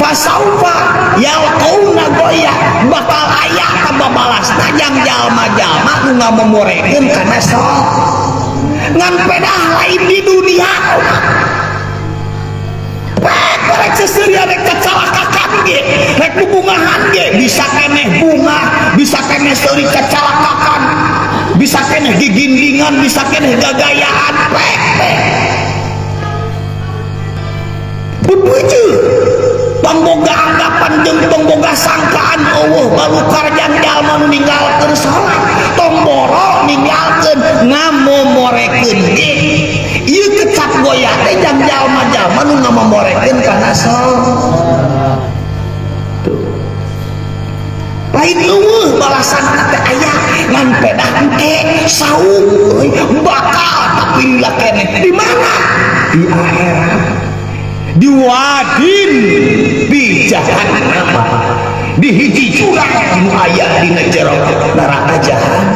fasaufa yalqauna goya bakal aya kababalasna jang jalma-jalma nu ngamomorekeun kana salat ngan pedah lain di dunia rek seseria rek kecalakakan ge rek bubungahan ge bisa keneh bunga bisa keneh seuri kecalakakan bisa keneh gigindingan bisa keneh gagayaan bebuju pamboga anggapan jeung pamboga sangkaan eueuh balukar jang jalma nu ninggalkeun salat tomboro ninggalkeun ngamomorekeun ge ieu kecap goyah teh jang jalma-jalma nu ngamomorekeun kana salat lain eueuh balasanna teh aya ngan pedah engke sauk euy bakal tapi lah keneh di mana di akhirat di wadin di jahannam di hiji jurang nu aya dina jero neraka jahannam